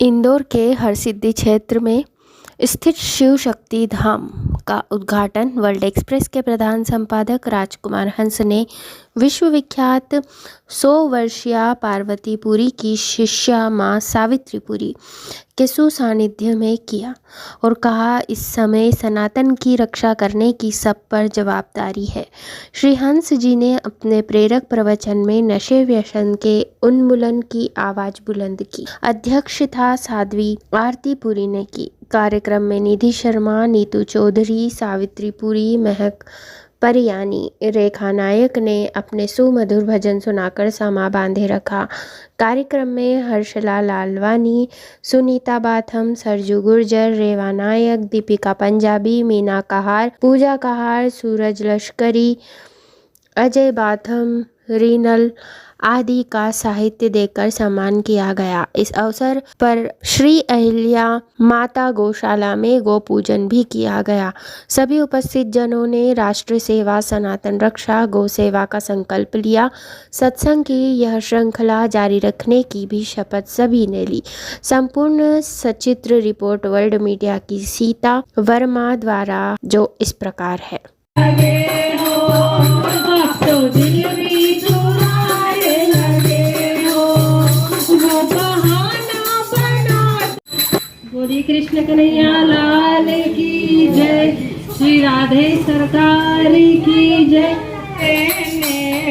इंदौर के हरसिद्धि क्षेत्र में स्थित शिव शक्ति धाम का उद्घाटन वर्ल्ड एक्सप्रेस के प्रधान संपादक राजकुमार हंस ने विश्वविख्यात 100 वर्षीय पार्वतीपुरी की शिष्या मां सावित्रीपुरी के सुसानिध्य में किया और कहा, इस समय सनातन की रक्षा करने की सब पर जवाबदारी है। श्री हंस जी ने अपने प्रेरक प्रवचन में नशे व्यसन के उन्मूलन की आवाज बुलंद की। अध्यक्षता साध्वी आरती पुरी ने की। कार्यक्रम में निधि शर्मा, नीतू चौधरी, सावित्रीपुरी, महक परियानी, रेखा नायक ने अपने सुमधुर भजन सुनाकर समा बांधे रखा। कार्यक्रम में हर्षला लालवानी, सुनीता बाथम, सरजू गुर्जर, रेवा नायक, दीपिका पंजाबी, मीना कहार, पूजा कहार, सूरज लश्करी, अजय बाथम, रीनल आदि का साहित्य देकर सम्मान किया गया। इस अवसर पर श्री अहिल्या माता गौशाला में गौ पूजन भी किया गया। सभी उपस्थित जनों ने राष्ट्र सेवा, सनातन रक्षा, गौ सेवा का संकल्प लिया। सत्संग की यह श्रृंखला जारी रखने की भी शपथ सभी ने ली। संपूर्ण सचित्र रिपोर्ट वर्ल्ड मीडिया की सीता वर्मा द्वारा, जो इस प्रकार है। बोली कृष्ण कन्हैया लाल की जय, श्री राधे सरकार की जय।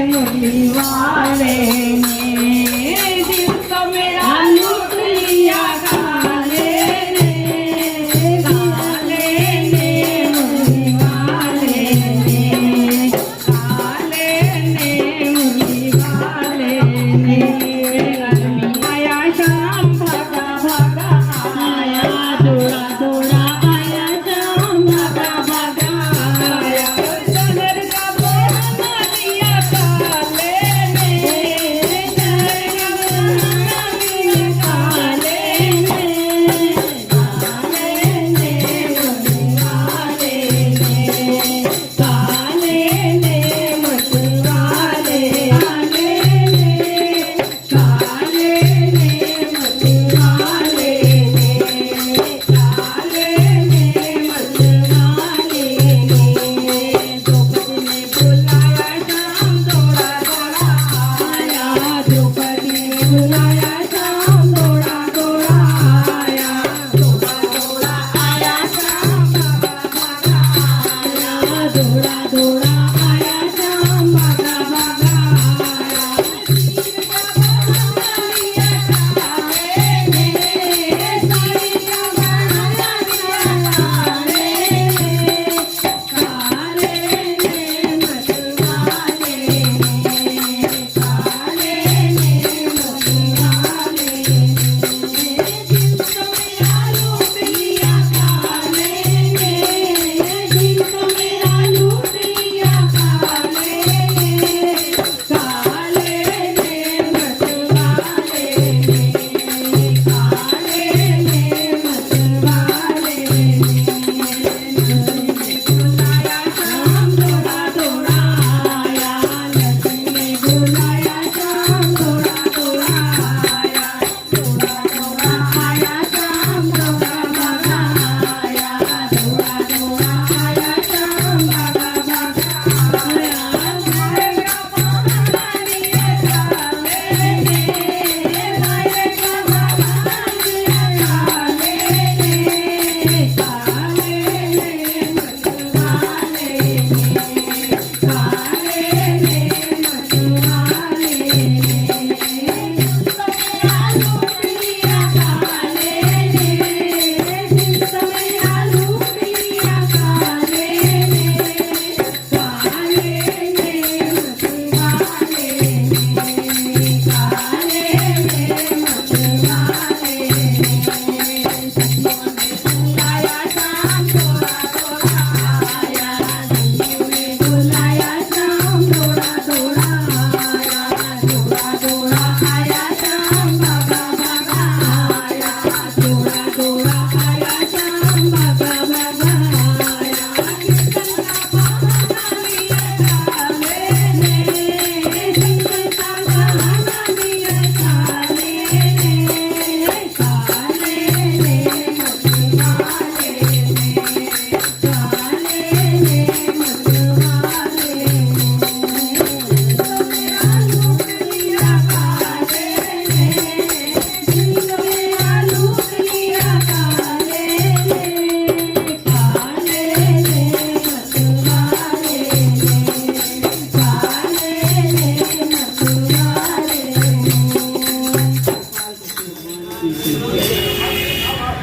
मुरली वाले ने दिल को मेरा लूट लिया, काले ने मुरली वाले ने, काले ने मुरली वाले ने। गर्मी आया शाम भागा भागा आया, थोड़ा थोड़ा आया शाम भागा भागा आया। शहर का बोला दिया काले ने,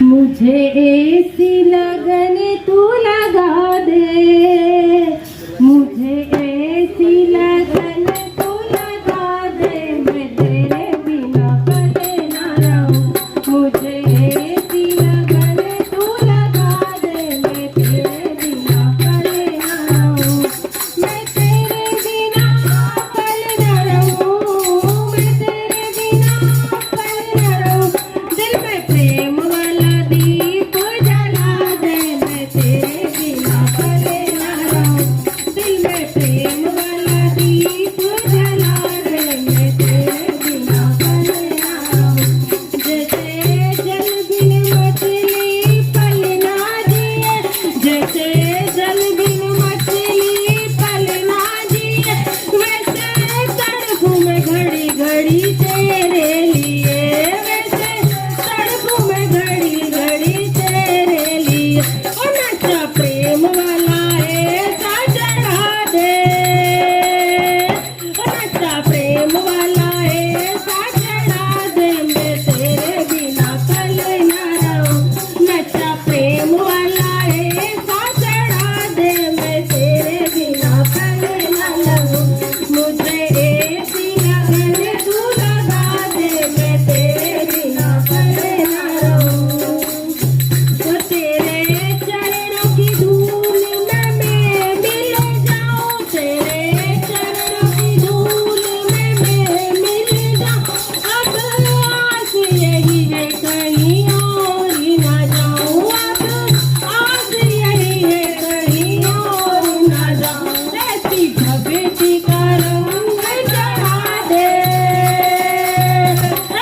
मुझे ऐसी लगन तू लगा दे, मुझे ऐसी लगन तू लगा दे, मैं तेरे बिना कटे ना रहूं। मुझे ऐसी लगन तू लगा दे, मैं तेरे बिना कटे ना रहूं। मैं तेरे बिना पल ना रहूं, मैं तेरे बिना पल ना रहूं। दिल में प्रेम वाला दीप जला दे, मैं तेरे बिना पल ना रहूं। दिल में प्रेम वाला दीप जला दे, मैं तेरे बिना पल ना रहूं। जैसे जल बिन मछली पल ना जिए, जैसे जल बिन मछली पल ना जिए, वैसे तड़पूं मैं घड़ी घड़ी तेरे लिए, वैसे तड़पूं मैं घड़ी घड़ी तेरे लिए। ओ नशा प्रेम वाला ऐसा चढ़ा दे, ओ नशा प्रेम वाला ऐसा चढ़ा दे, मैं तेरे बिना पल ना रहूं। नशा प्रेम वाला ऐसा चढ़ा दे, मैं तेरे बिना पल ना रहूं। मुझे ऐसी लगन तू लगा दे, मैं तेरे बिना पल ना रहूं। तो तेरे चरणों की धूल में मैं मिल जाऊं, तेरे चरणों की धूल में मैं मिल जाऊं। अब आस यही है कहीं और ही ना जाऊं, अब आस यही है कहीं और ना जाऊं। ऐसी भक्ति का रंग चढ़ा दे,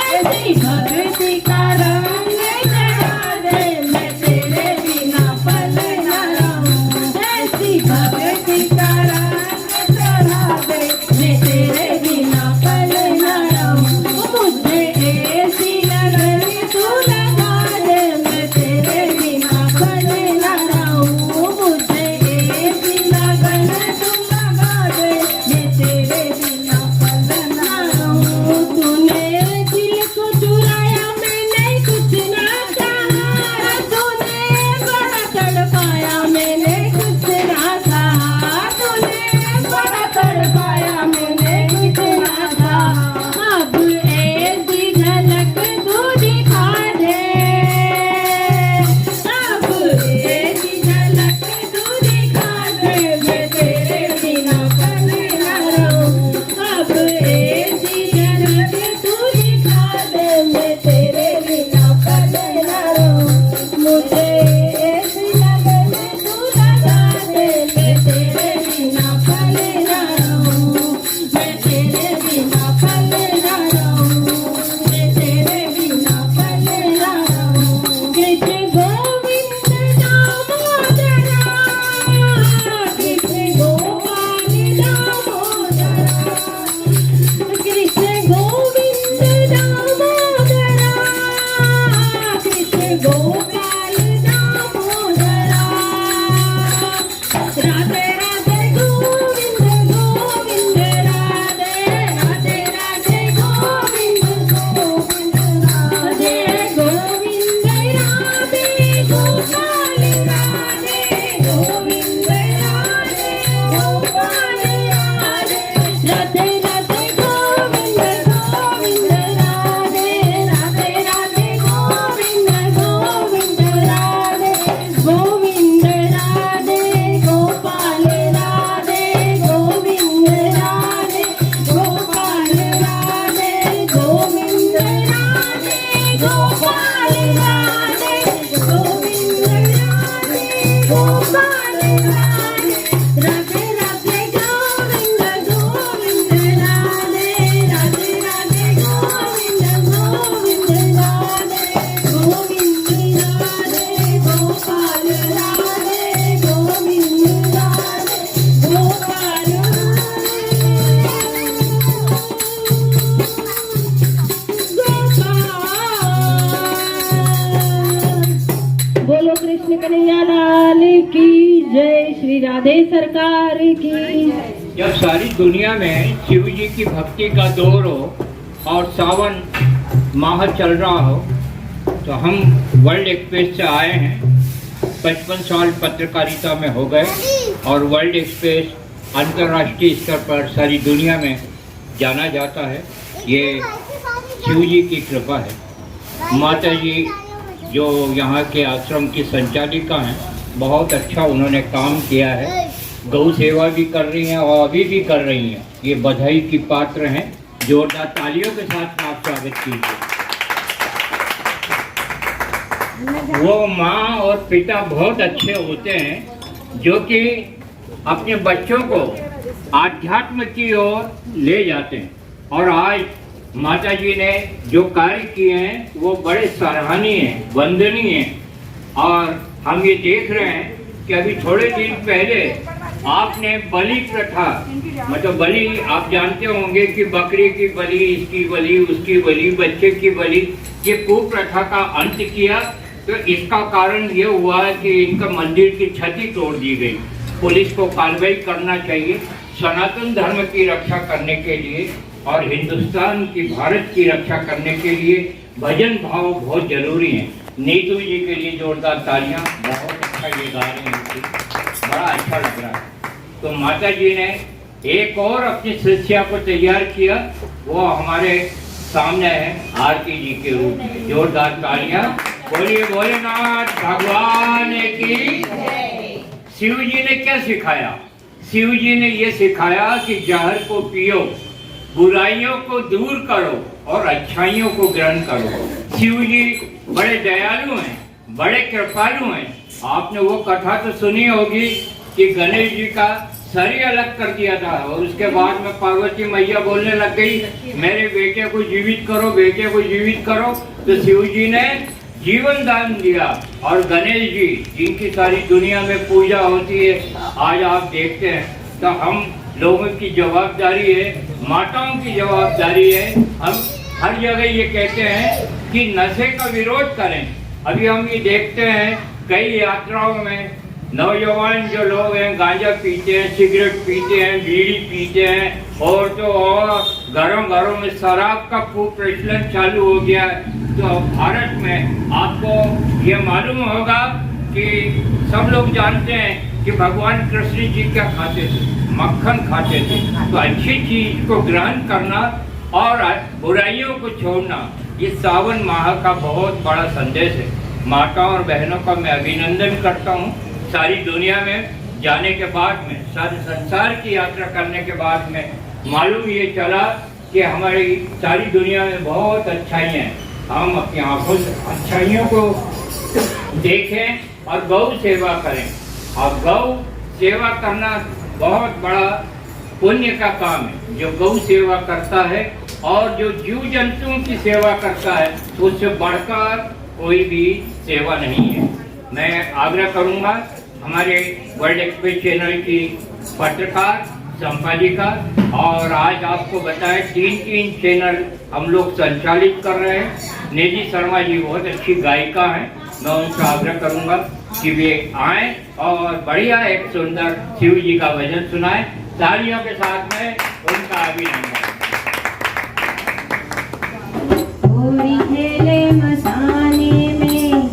ऐसी भक्ति का रंग चढ़ा दे, मैं तेरे बिना पल ना रहूं। ऐसी भक्ति का रंग चढ़ा दे, मैं तेरे बिना पल ना रहूं। मुझे ऐसी लगन तू लगा दे, मैं तेरे बिना पल ना रहूं। मुझे ऐसी लगन तू लगा दे, मैं तेरे बिना पल ना रहूं। तूने दिल को चुराया, मैंने कुछ ना कहा, तूने बड़ा तड़पाया, मैंने कुछ ना कहा, तूने बड़ा तड़पाया, मैंने कुछ ना कहा। अब ऐसी झलक तू दिखा दे, अब ऐसी झलक तू दिखा दे, मैं तेरे बिना पल ना रहूं। अब ऐसी झलक तू दिखा दे, मैं तेरे बिना पल ना रहूं। मुझे ऐसी लगन तू लगा दे, मैं तेरे बिना पल ना रहूं। मैं तेरे बिना पल ना रहूं, मैं तेरे बिना पल ना रहूं। कृष्ण गोविंद दामोदरा, कृष्ण गोपाल दामोदरा, कृष्ण गोविंद दामोदरा, कृष्ण गोपाल दामोदरा। राधे राधे गोविंद गोविंद राधे, राधे राधे गोविंद गोविंद राधे, गोविंद राधे गोपाल राधे, गोविंद राधे गोपाल राधे। राधे राधे गोविंद गोविंद राधे, राधे राधे गोविंद गोविंद राधे, गोविंद राधे गोपाल राधे, गोविंद राधे गोपाल राधे, गोविंद राधे गोपाल राधे, गोविंद राधे गोपाल राधे। राधे राधे गोविंद गोविंद राधे, राधे राधे गोविंद गोविंद राधे, गोविंद राधे गोपाल राधे, गोविंद राधे गोपाल गोपाल। बोलो कृष्ण कन्हैया लाल की जय, श्री राधे सरकार की। जब सारी दुनिया में शिव जी की भक्ति का दौर हो और सावन माह चल रहा हो, तो हम वर्ल्ड एक्सप्रेस से आए हैं। 55 साल पत्रकारिता में हो गए और वर्ल्ड एक्सप्रेस अंतर्राष्ट्रीय स्तर पर सारी दुनिया में जाना जाता है। ये शिव जी की कृपा है। माता जी जो यहाँ के आश्रम की संचालिका हैं, बहुत अच्छा उन्होंने काम किया है। गौ सेवा भी कर रही हैं और अभी भी कर रही हैं। ये बधाई की पात्र हैं। जोरदार तालियों के साथ आप स्वागत कीजिए। वो माँ और पिता बहुत अच्छे होते हैं जो कि अपने बच्चों को आध्यात्म की ओर ले जाते हैं। और आज माता जी ने जो कार्य किए हैं वो बड़े सराहनीय हैं, वंदनीय हैं। और हम ये देख रहे हैं कि अभी थोड़े दिन पहले आपने बलि प्रथा, मतलब बलि आप जानते होंगे कि बकरी की बलि, इसकी बलि, उसकी बलि, बच्चे की बलि, ये कुप्रथा का अंत किया। तो इसका कारण ये हुआ कि इनका मंदिर की छत तोड़ दी गई। पुलिस को कार्रवाई करना चाहिए सनातन धर्म की रक्षा करने के लिए और हिंदुस्तान की, भारत की रक्षा करने के लिए भजन भाव बहुत जरूरी है। नीतू जी के लिए जोरदार तालियां, बहुत अच्छा ये गा रहे हैं, बड़ा अच्छा लग रहा है। तो माता जी ने एक और अपनी शिष्या को तैयार किया, वो हमारे सामने है आरती जी के रूप में। जोरदार तालियां, बोलिए भोलेनाथ भगवान की। शिव जी ने क्या सिखाया? शिव जी ने ये सिखाया कि जहर को पियो, बुराइयों को दूर करो और अच्छाइयों को ग्रहण करो। शिव जी बड़े दयालु हैं, बड़े कृपालु हैं। आपने वो कथा तो सुनी होगी कि गणेश जी का सर ही अलग कर दिया था और उसके बाद में पार्वती मैया बोलने लग गई, मेरे बेटे को जीवित करो, बेटे को जीवित करो। तो शिव जी ने जीवन दान दिया। और गणेश जी जिनकी सारी दुनिया में पूजा होती है, आज आप देखते हैं। तो हम लोगों की जवाबदारी है, माताओं की जवाबदारी है, हम हर जगह ये कहते हैं कि नशे का विरोध करें। अभी हम ये देखते हैं कई यात्राओं में नौजवान जो लोग हैं गांजा पीते हैं, सिगरेट पीते हैं, बीड़ी पीते हैं, और तो और घरों घरों में शराब का खूब प्रचलन चालू हो गया है। तो भारत में आपको ये मालूम होगा कि सब लोग जानते हैं कि भगवान कृष्ण जी क्या खाते थे, मक्खन खाते थे। तो अच्छी चीज को ग्रहण करना और बुराइयों को छोड़ना, ये सावन माह का बहुत बड़ा संदेश है। माताओं और बहनों का मैं अभिनंदन करता हूँ। सारी दुनिया में जाने के बाद में, सारे संसार की यात्रा करने के बाद में मालूम ये चला कि हमारी सारी दुनिया में बहुत अच्छाइयाँ हैं। हम अपनी आंखों से अच्छाइयों को देखें और गौ सेवा करें। और गौ सेवा करना बहुत बड़ा पुण्य का काम है। जो गौ सेवा करता है और जो जीव जंतुओं की सेवा करता है, उससे बढ़कर कोई भी सेवा नहीं है। मैं आग्रह करूंगा हमारे वर्ल्ड एक्सप्रेस चैनल की पत्रकार, संपादिका, और आज आपको बताएं 3 चैनल हम लोग संचालित कर रहे हैं। निधि शर्मा जी बहुत अच्छी गायिका हैं, मैं उनसे आग्रह करूंगा कि वे आएं और बढ़िया एक सुंदर शिव जी का भजन सुनाएं। तालियों के साथ में उनका अभिनंदन। होली खेले मसाने में,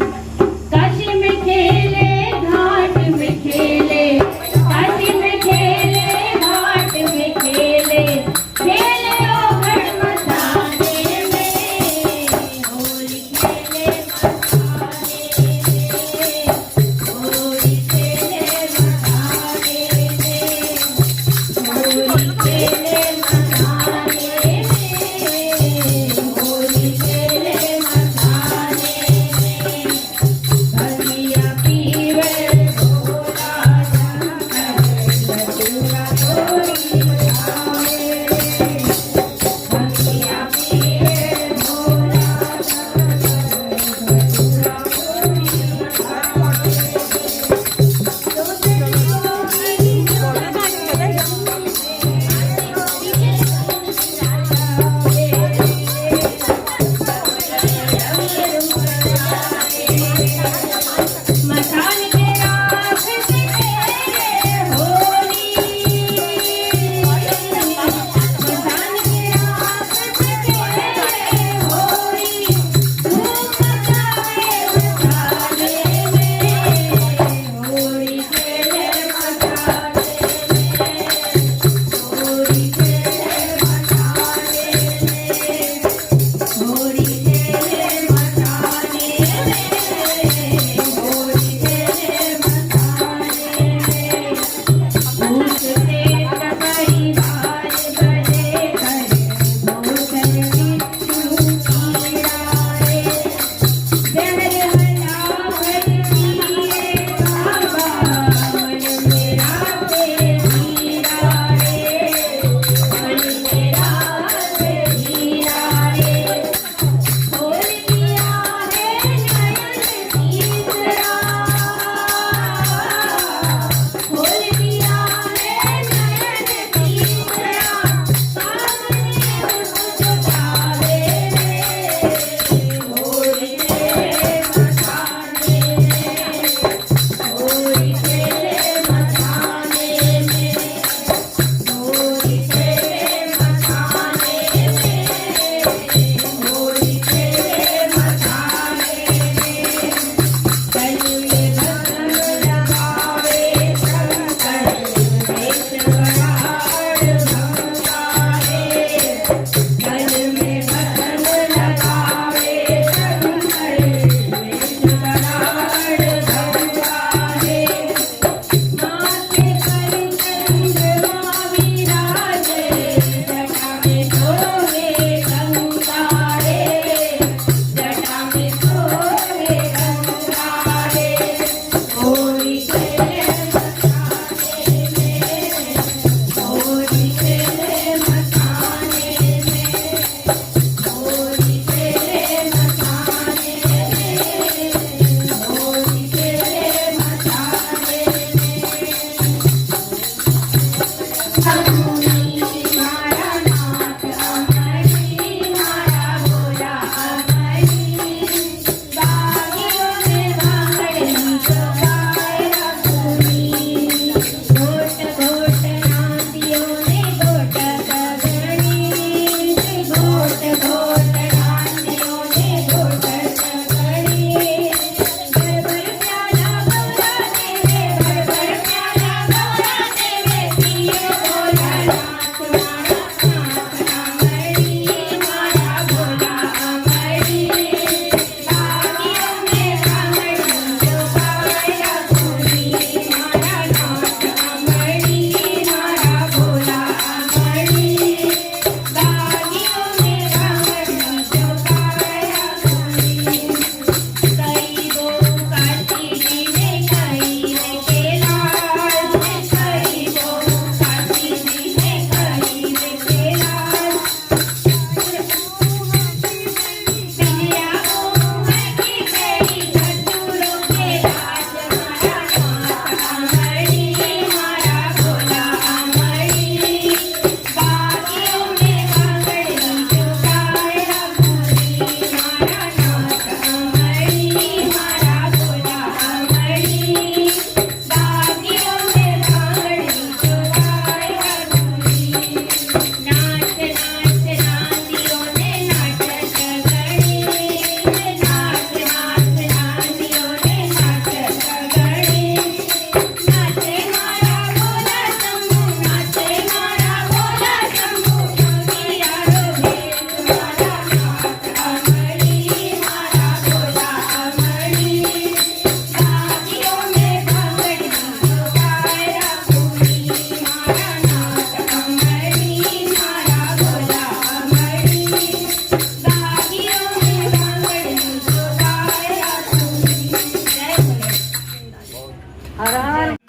काशी में खेले, घाट में खेले, काशी में खेले, घाट में खेले, खेले ओघड़ मसाने में। होली खेले मसाने में, होली खेले मसाने में, होली खेले मसाने में।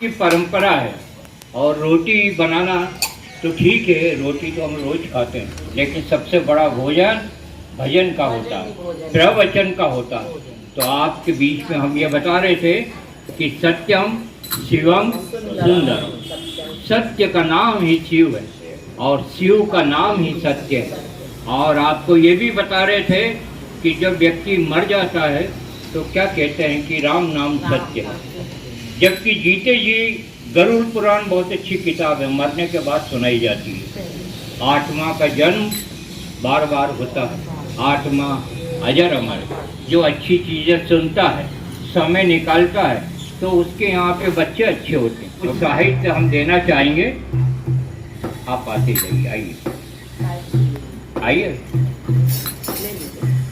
की परंपरा है। और रोटी बनाना तो ठीक है, रोटी तो हम रोज खाते हैं, लेकिन सबसे बड़ा भोजन भजन का होता है, प्रवचन का होता है। तो आपके बीच में हम ये बता रहे थे कि सत्यम शिवम सुंदर, सत्य का नाम ही शिव है और शिव का नाम ही सत्य है। और आपको ये भी बता रहे थे कि जब व्यक्ति मर जाता है तो क्या कहते हैं कि राम नाम सत्य है, जबकि जीते जी गरुड़ पुराण बहुत अच्छी किताब है, मरने के बाद सुनाई जाती है। आत्मा का जन्म बार बार होता है, आत्मा अजर अमर है। जो अच्छी चीज़ें सुनता है, समय निकालता है, तो उसके यहाँ पे बच्चे अच्छे होते हैं। कुछ साहित्य हम देना चाहेंगे, आप आते जाइए, आइए आइए।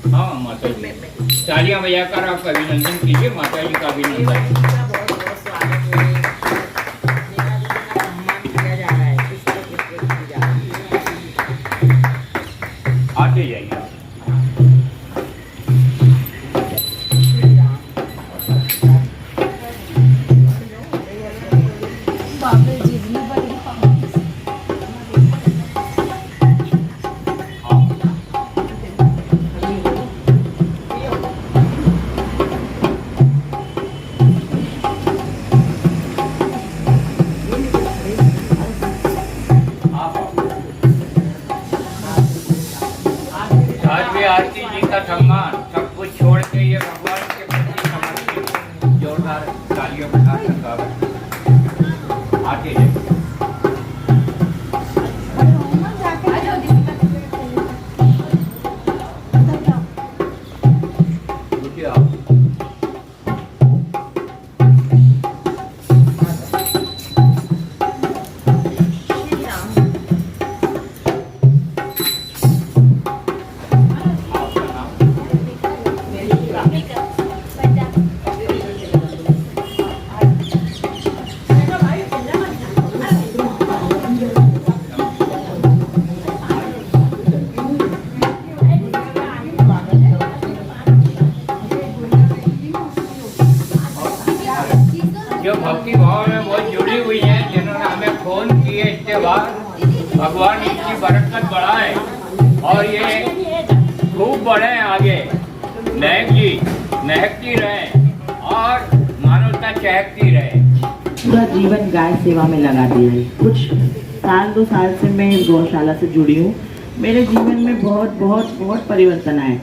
हाँ माता जी, तालियां बजाकर आप अभिनंदन कीजिए, माता जी का अभिनंदन। आते जाइए। आरती जी का सम्मान सब कुछ छोड़ के ये भगवान के प्रति समर्पित, जोरदार तालियों के साथ आते हैं। जो भक्ति भाव में बहुत जुड़ी हुई हैं, जिन्होंने हमें फोन किए इसके बाद, भगवान इनकी बरकत बढ़ाए और ये खूब बढ़े आगे, महक जी महकती रहे और मानवता चहकती रहे। पूरा जीवन गाय सेवा में लगा दिया है। कुछ साल 2 साल से मैं इस गौशाला से जुड़ी हूँ। मेरे जीवन में बहुत बहुत बहुत परिवर्तन आए।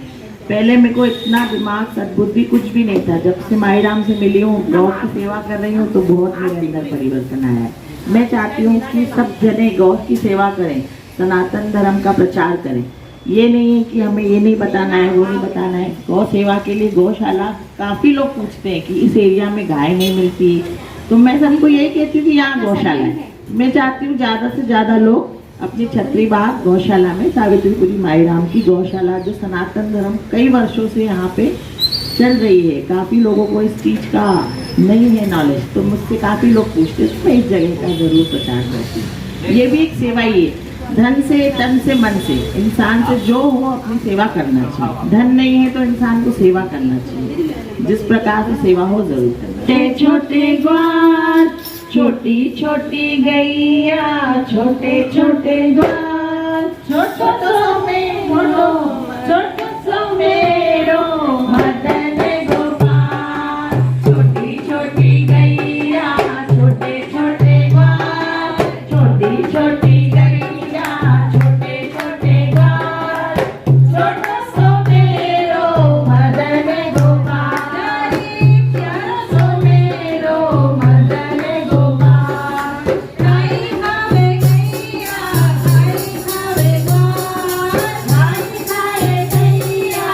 पहले मेरे को इतना दिमाग सद्बुद्धि कुछ भी नहीं था। जब से माई राम से मिली हूँ, गौ की सेवा कर रही हूँ, तो बहुत मेरे अंदर परिवर्तन आया है। मैं चाहती हूँ कि सब जने गौ की सेवा करें, सनातन धर्म का प्रचार करें। ये नहीं है कि हमें ये नहीं बताना है, वो नहीं बताना है। गौ सेवा के लिए गौशाला, काफ़ी लोग पूछते हैं कि इस एरिया में गाय नहीं मिलती, तो मैं सबको यही कहती हूँ कि यहाँ गौशाला है। मैं चाहती हूँ ज़्यादा से ज़्यादा लोग अपनी छतरी बाग गौशाला में, सावित्रीपुरी माई राम की गौशाला, जो सनातन धर्म कई वर्षों से यहाँ पे चल रही है, काफ़ी लोगों को इस चीज़ का नहीं है नॉलेज, तो मुझसे काफ़ी लोग पूछते हैं, तो मैं इस जगह का ज़रूर प्रचार करती हूँ। ये भी एक सेवा ही है, धन से, तन से, मन से, इंसान से जो हो अपनी सेवा करना चाहिए। धन नहीं है तो इंसान को सेवा करना चाहिए, जिस प्रकार से सेवा हो जरूर करना। छोटे छोटे ग्वाल, छोटी छोटी गैया, छोटे छोटे ग्वाल, छोटो सो मेरो, छोटो सो मेरो मदन गोपाल। छोटी छोटी गैया, छोटे छोटे ग्वाल, छोटी छोटी गैया, छोटे छोटे ग्वाल, छोटो सो मेरो मदन गोपाल। प्यारा सो मेरो मदन गोपाल। खाई खावे गैया, खाई खावे ग्वाल, खाई खाए गैया,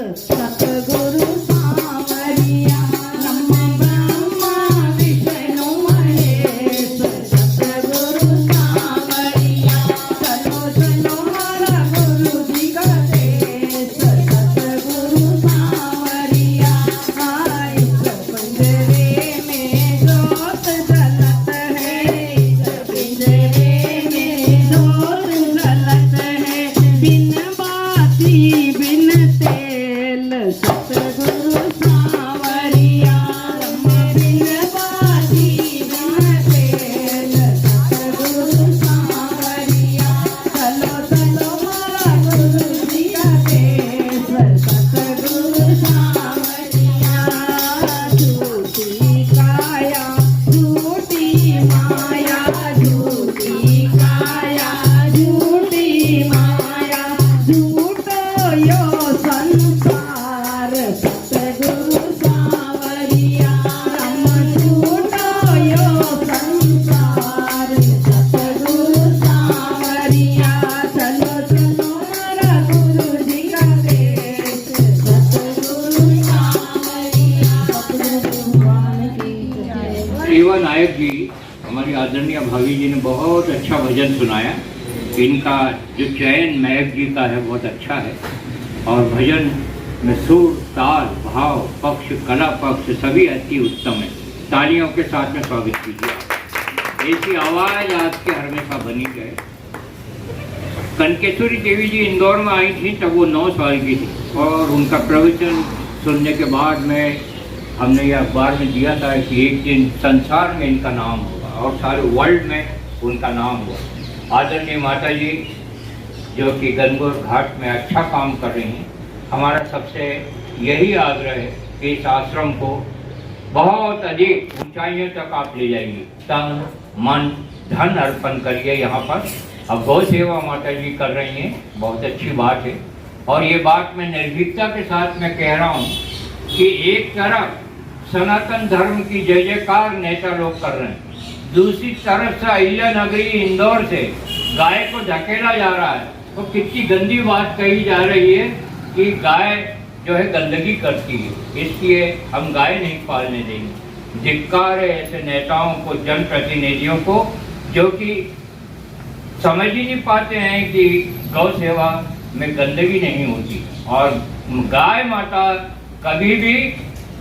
सतगुरु सांवरिया ब्रह्मा विष्णु महेश सतगुरु सांवरिया चलो चलो हमारा गुरु जी का देश सतगुरु सांवरिया इस पिंजरे में जोत जलत है इस पिंजरे में जोत जलत है बिन बाती बिन तेल सतगुरु सांवरिया बिन बाती बिन तेल सतगुरु सांवरिया चलो चलो हमारा गुरु जी का देश सतगुरु सांवरिया झूठी काया झूठी माया झूठी काया झूठी माया झूठो यो संसार सतगुरु सांवरिया झूठो यो संसार सतगुरु सांवरिया चलो चलो हमारा गुरु जी का देश सतगुरु सांवरिया भगवान की जय। सेवा नायक जी हमारी आदरणीय भाभी जी ने बहुत अच्छा भजन सुनाया। इनका जो चयन नायक जी का है बहुत अच्छा है और भजन में सुर ताल भाव पक्ष कला पक्ष सभी अति उत्तम है। तालियों के साथ में स्वागत कीजिए। ऐसी आवाज़ आपके हमेशा बनी रहे। कनकेश्वरी देवी जी इंदौर में आई थी तब वो 9 साल की थी और उनका प्रवचन सुनने के बाद में हमने ये अखबार में दिया था कि एक दिन संसार में इनका नाम होगा और सारे वर्ल्ड में उनका नाम हुआ। आदरणीय माता जी जो कि गंगोर घाट में अच्छा काम कर रही हैं, हमारा सबसे यही आग्रह है कि इस आश्रम को बहुत अधिक ऊंचाइयों तक आप ले जाइए। तन मन धन अर्पण करिए। यहाँ पर अब गौ सेवा माता जी कर रही हैं, बहुत अच्छी बात है। और ये बात मैं निर्भीकता के साथ मैं कह रहा हूँ कि एक तरफ सनातन धर्म की जय जयकार नेता लोग कर रहे हैं, दूसरी तरफ से अहिल्या नगरी इंदौर से गाय को धकेला जा रहा है। तो कितनी गंदी बात कही जा रही है कि गाय जो है गंदगी करती है, इसलिए हम गाय नहीं पालने देंगे। धिक्कार है ऐसे नेताओं को, जनप्रतिनिधियों को जो कि समझ ही नहीं पाते हैं कि गौ सेवा में गंदगी नहीं होती और गाय माता कभी भी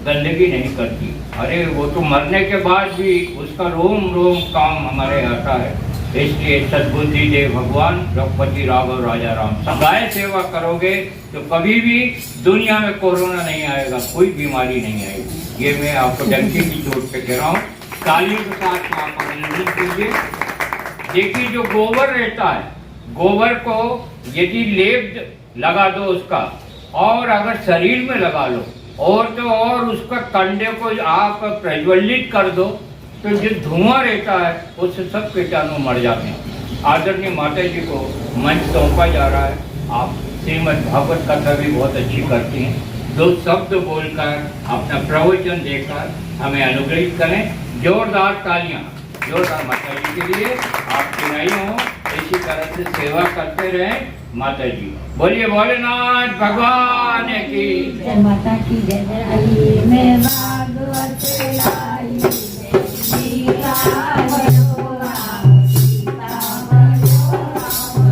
गंदगी नहीं करती। अरे वो तो मरने के बाद भी उसका रोम रोम काम हमारे आता है। इसलिए सद्बुद्धि दे भगवान रघुपति राघव राजा राम। गाय सेवा करोगे तो कभी भी दुनिया में कोरोना नहीं आएगा, कोई बीमारी नहीं आएगी। ये मैं आपको डंकी की चोट पे कह रहा हूँ। तालियों के साथ आप अभिनंदन कीजिए। देखिए जो गोबर रहता है, गोबर को यदि लेप लगा दो उसका और अगर शरीर में लगा लो और तो और उसका कंडे को आप प्रज्वलित कर दो तो जो धुआं रहता है उससे सब कीटाणु मर जाते हैं। आदरणीय माता जी को मंच सौंपा जा रहा है। आप श्रीमद् भागवत कथा भी बहुत अच्छी करती हैं। 2 शब्द बोलकर अपना प्रवचन देकर हमें अनुग्रहित करें। जोरदार तालियां जोरदार माता जी के लिए। आप सुनाई हो इसी तरह से सेवा करते रहें। माता जी बोलिए भोलेनाथ भगवान की जय। माता की जय। मैं भागवत लाई सीता बड़ोरा सीता बड़ोरा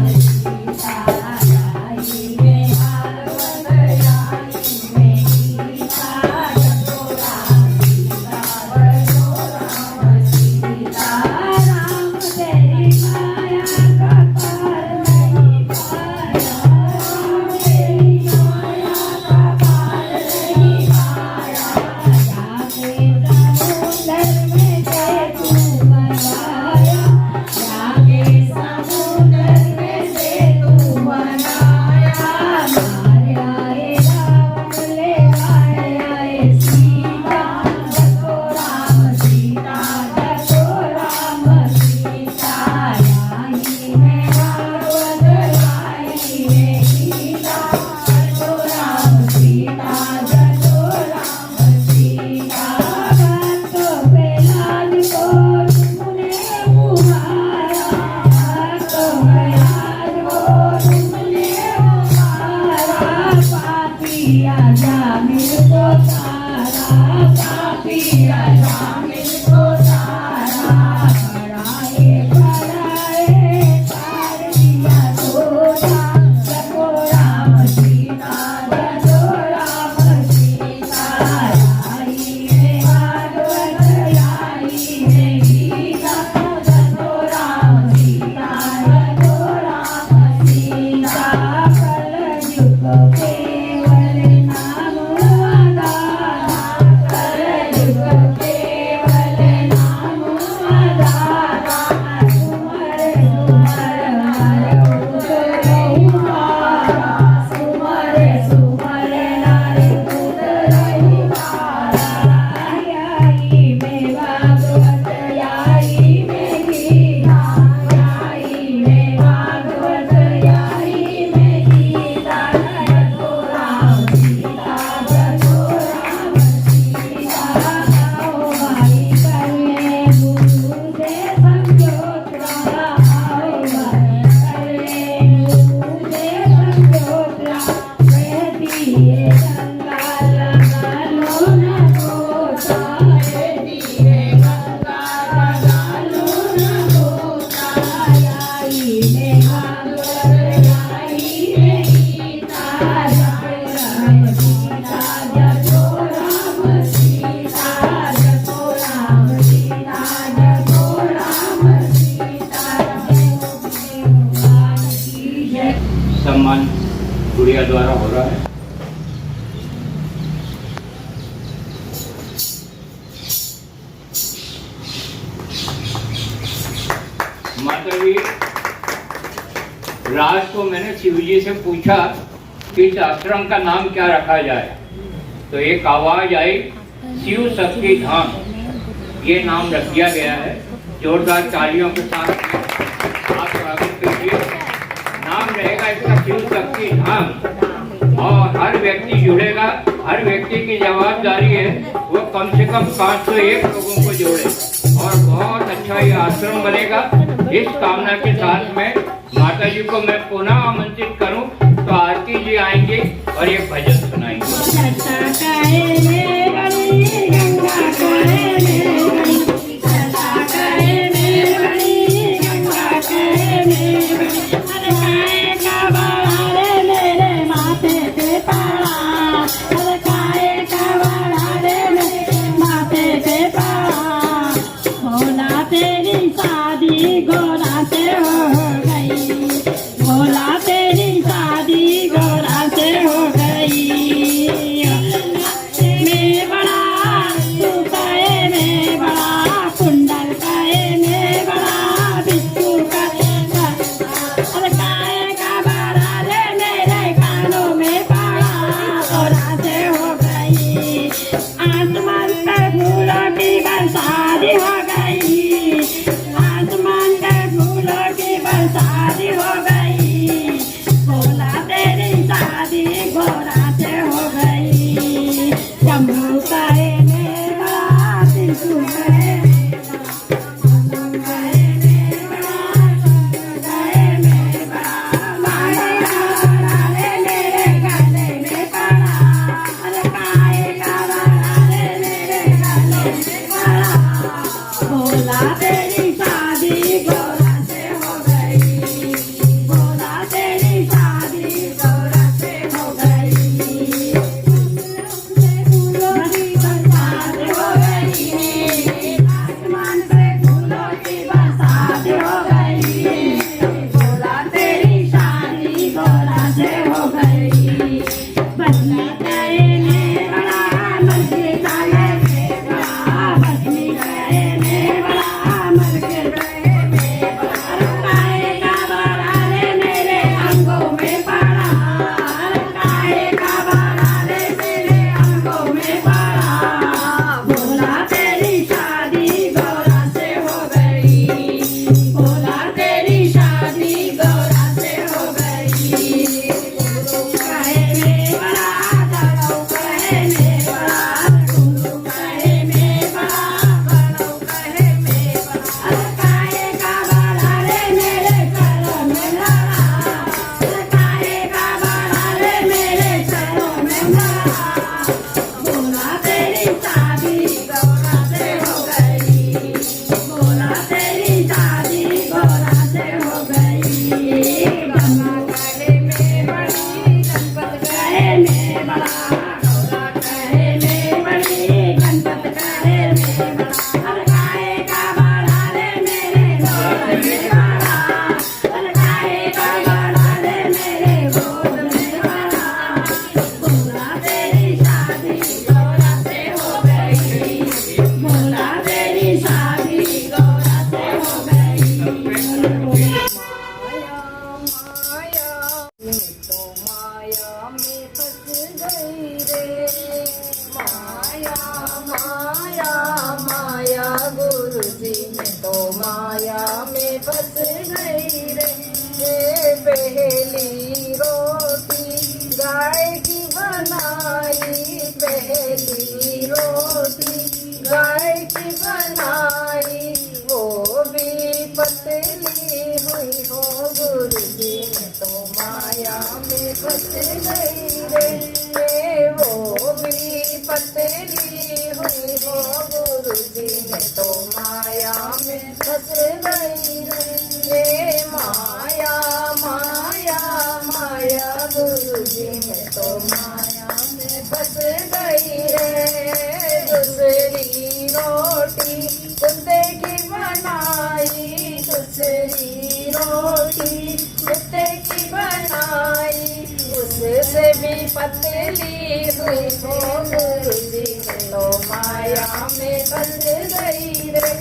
सीता लाई मैं भागवत लाई मैं सीता बड़ोरा सीता बड़ोरा सीता राम तेरी माया का पार नहीं पाया राम तेरी माया का पार नहीं पाया जाके समुंदर में देखूंगा पिया जा मिलको तारा पिया जा मिलको तारा बड़ाए पार दिया तोरा जगो राम सीता जगो राम सीता आई है भागवत आई है गीता जगो राम सीता जगो राम सीता कलयुग केवल नाम आधारा कलयुग केवल नाम आधारा सुमर सुमर हर उतरहिमारा सुमर सुमर हर उतरहिमारा आई में भागवत आई में गीता आई में भागवत आई में गीता जगो राम सीता जगो राम सीता आओ भाई करे गुरु से संजोत्रा आओ भाई करे गुरु से संजोत्रा कहती है गंगा लगा लो न गोता कहती है गंगा लगा लो न गोता आई में भागवत आई में गीता जगो राम सीता जगो राम सीता जगो राम सीता जगो राम सीता भगवान की जय। सम्मान गुड़िया द्वारा हो रहा है। माता जी, रात को मैंने शिव जी से पूछा कि इस आश्रम का नाम क्या रखा जाए, तो एक आवाज आई शिव शक्ति धाम, ये नाम रख दिया गया है। जोरदार तालियों के साथ आप स्वागत कीजिए। नाम रहेगा इसका शिव शक्ति धाम, और हर व्यक्ति जुड़ेगा। हर व्यक्ति की जवाबदारी है वो कम से कम 501 लोगों को जोड़े, और बहुत अच्छा ये आश्रम बनेगा। इस कामना के साथ में माता जी को मैं पुनः आमंत्रित करूं तो आरती जी आएंगे और ये भजन सुनाएंगे। भोला तेरी शादी गोरा से हो गई, भोला तेरी शादी गोरा से हो गई। मैं बड़ा तू कहे मैं बड़ा कुंडल कहे मैं बड़ा बिच्छू का अरे काहे का बड़ा रे मेरे कानों में पड़ा गोरा से हो गई। आसमान पे फूलों की बरसाती हो गई, आसमान पे फूलों की बरसाती हो गई। भोला तेरी शादी घोड़ा से हो गई। जम्मू कहे में बड़ा त्रिशूल कहे भोला तेरी शादी गोरा से हो गई, भोला तेरी शादी गोरा से हो गई। फूलों की बरसात हो गई, आसमान से फूलों की बरसात हो गई। भोला तेरी शादी गोरा से हो गई। बदला गए में बड़ा मंदिर डाले में बड़ा बदली गए में बड़ा मर के गए में बड़ा काहे का बड़ा रे मेरे अंगों में पड़ा काहे का बड़ा रे मेरे अंगों में पड़ा। भोला तेरी शादी गौरा से हो गई, भोला तेरी शादी गौरा से हो गई। काहे में गई रे। माया माया माया गुरुजी मैं तो माया में फंस गई रे। ये पहली रोटी गाय की बनाई, पहली रोटी गाय की बनाई, वो भी पतली हुई हो गुरुजी मैं तो माया में फंस गई रे। वो भी पतली हुई हो गुरुजी मैं तो माया में फंस गई रे। माया माया माया गुरुजी मैं तो माया में फंस गई रे। दूसरी रोटी कुत्ते की बनाई, दूसरी रोटी कुत्ते की बनाई, उससे भी पतली हुई हो गुरुजी मैं तो माया में फंस गई रे।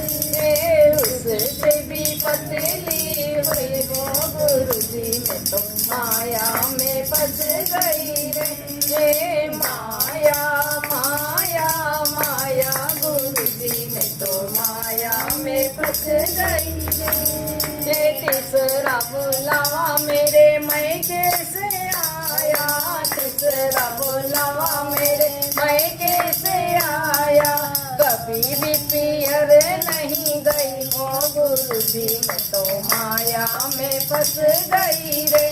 उससे भी पतली हुई हो गुरुजी मैं तो माया में फंस गई रे। माया माया माया गुरुजी मैं तो माया में फंस गई रे। तीसरा बुलावा मेरे मैके से आया, तीसरा बुलावा मेरे मैके से आया, कभी भी पियर नहीं गई हो गुरुजी मैं तो माया में फंस गई रे।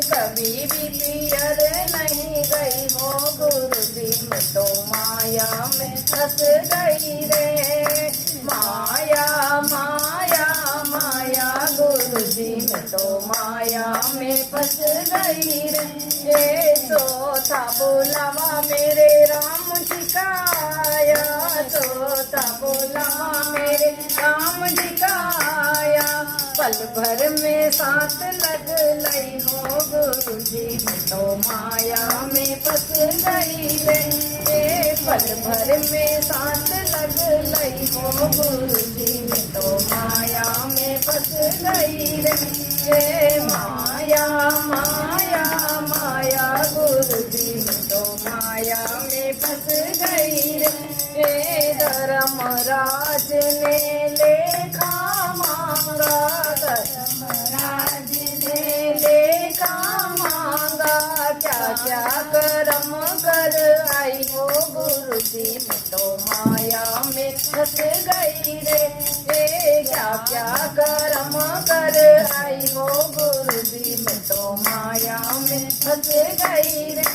कभी भी पियर नहीं गई हो गुरुजी मैं तो माया में फंस गई रे। माया माया माया गुरुजी मैं तो माया में फंस गई रे। चौथा बुलावा मेरे राम जी का आया, चौथा बुलावा मेरे राम जी का आया, पल भर में साथ लग लई हो गुरुजी मैं तो माया में फंस गई रे। पल भर में साथ लग लई हो गुरुजी मैं तो माया में फंस गई रे। माया माया माया गुरुजी मैं तो माया में फंस गई रे। धर्मराज ने लेखा मांगा, धर्मराज ने लेखा मांगा, क्या क्या कर्म कर आई हो गुरुजी मैं तो माया में फंस गई रे। क्या क्या कर्म कर आई हो गुरुजी मैं तो माया में फंस गई रे।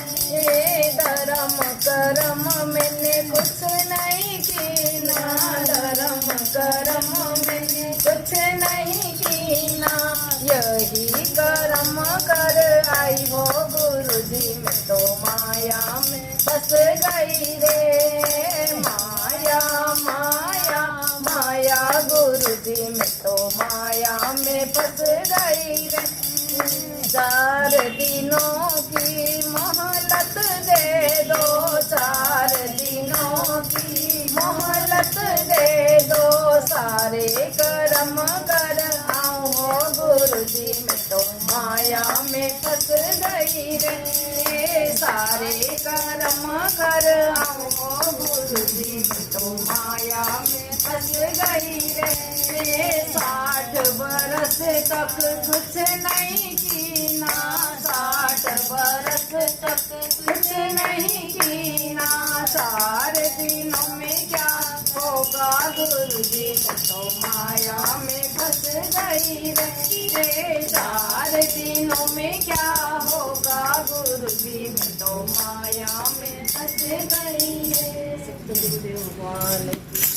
धर्म कर्म मैंने कुछ नहीं कीना, धर्म कर्म मैंने कुछ नहीं कीना, यही कर्म कर आई हो गुरुजी मैं तो माया में फंस गई रे। माया माया माया गुरुजी मैं तो माया में फंस गई रे। 4 दिनों की मोहलत दे दो, 4 दिनों की मोहलत दे दो, सारे कर्म कर आओ हो गुरुजी मैं तो माया में फंस गई रे। सारे कर्म कर आओ हो गुरुजी मैं तो माया में फंस गई रे। 60 बरस तक कुछ नहीं कीना, 60 बरस तक कुछ नहीं कीना, 4 दिनों में क्या होगा गुरुजी मैं तो माया में फंस गई रे। 4 दिनों में क्या होगा गुरुजी मैं तो माया में फंस गई रे। सतगुरुदेव भगवान की